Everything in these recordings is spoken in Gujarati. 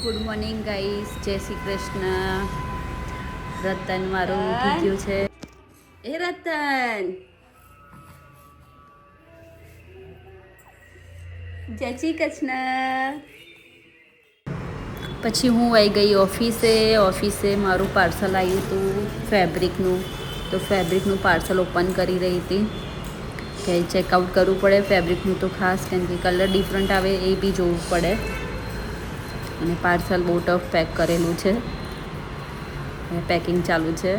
ગુડ મોર્નિંગ ગાઈસ, જય શ્રી કૃષ્ણ. રતન મારું ઉઠી ગયું છે. એ રતન, જય શ્રી કૃષ્ણ. પછી હું આવી ગઈ ઓફિસે મારું પાર્સલ આવ્યું હતું ફેબ્રિકનું. તો ફેબ્રિકનું પાર્સલ ઓપન કરી રહી હતી કે ચેકઆઉટ કરવું પડે ફેબ્રિકનું, તો ખાસ કેમ કે કલર ડિફરન્ટ આવે એ બી જોવું પડે. અને પાર્સલ બહુ ટફ પેક કરેલું છે, પેકિંગ ચાલુ છે.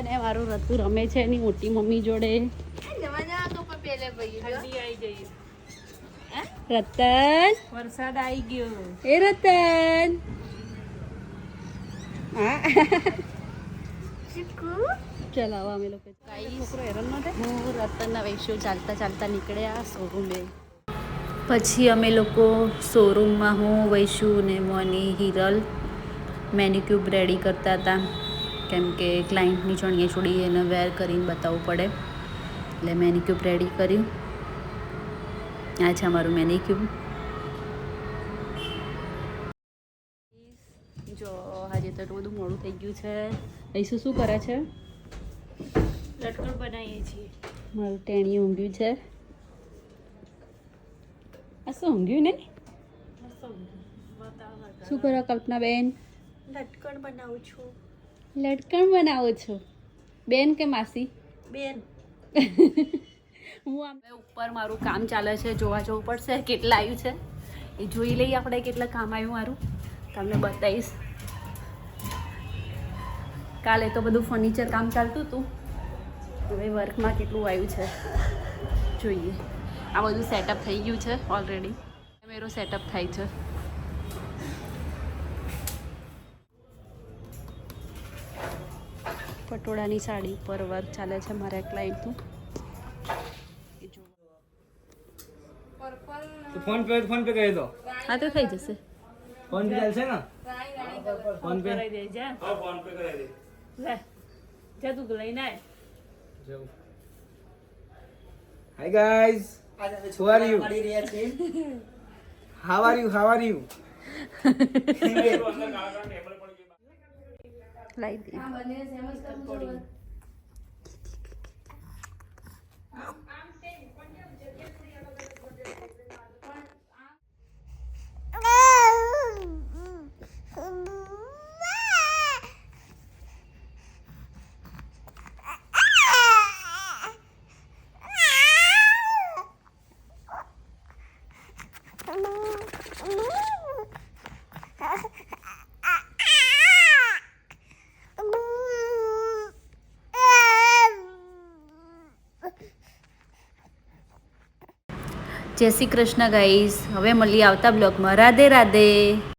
ને મારું રતુ રમે છે એની મોટી મમ્મી જોડે. રતન, વરસાદ આવી ગયો. એ રતન, ચલાવો અમે લોકો. છોકરો હેરાન ન થાય. હું રતનના વૈશ્યો ચાલતા નીકળ્યા શોરૂમે. પછી અમે લોકો શોરૂમમાં હું વૈશુ ને મોની હિરલ મેનિક્યુબ રેડી કરતા હતા, કેમ કે ક્લાયન્ટની ચણિયા ચોળી એને વેર કરીને બતાવવું પડે, એટલે મેનિક્યુબ રેડી કર્યું. આ છે અમારું મેનિક્યુબ. જો આજે તો બધું મોડું થઈ ગયું છે. અહીં શું કરે છે? લટકણ બનાવીએ છીએ. મારું ટેણી ઊંઘ્યું છે. આ શું ઊંઘ્યું નહીં? શું કરો કલ્પનાબેન? લટકણ બનાવું છું. લટકણ બનાવો છો બેન કે માસી? બેન. હું આમ ઉપર મારું કામ ચાલે છે, જોવા જવું પડશે કેટલા આવ્યું છે એ જોઈ લઈએ આપણે, કેટલા કામ આવ્યું મારું તમને બતાવીશ. કાલે તો બધું ફર્નિચર કામ ચાલતું હતું, હવે વર્કમાં કેટલું આવ્યું છે જોઈએ. આ બધું સેટઅપ થઈ ગયું છે ઓલરેડી, કેમેરો સેટઅપ થાય છે. પટોળાની સાડી ઉપર વર્ક ચાલે છે મારા ક્લાયન્ટનું. ફોન પે કહી દો. હા તો થઈ જશે. ફોન પે ચાલશે ને? ફોન પે કરાવી દે જા. હા, ફોન પે કરાવી દે. લે જા તું લઈને આય. જાઉં. Hi guys, how are you? how are you? લાઈ દે. જય શ્રી કૃષ્ણ ગાઈસ. હવે મળીએ આવતા બ્લોગમાં. રાધે રાધે.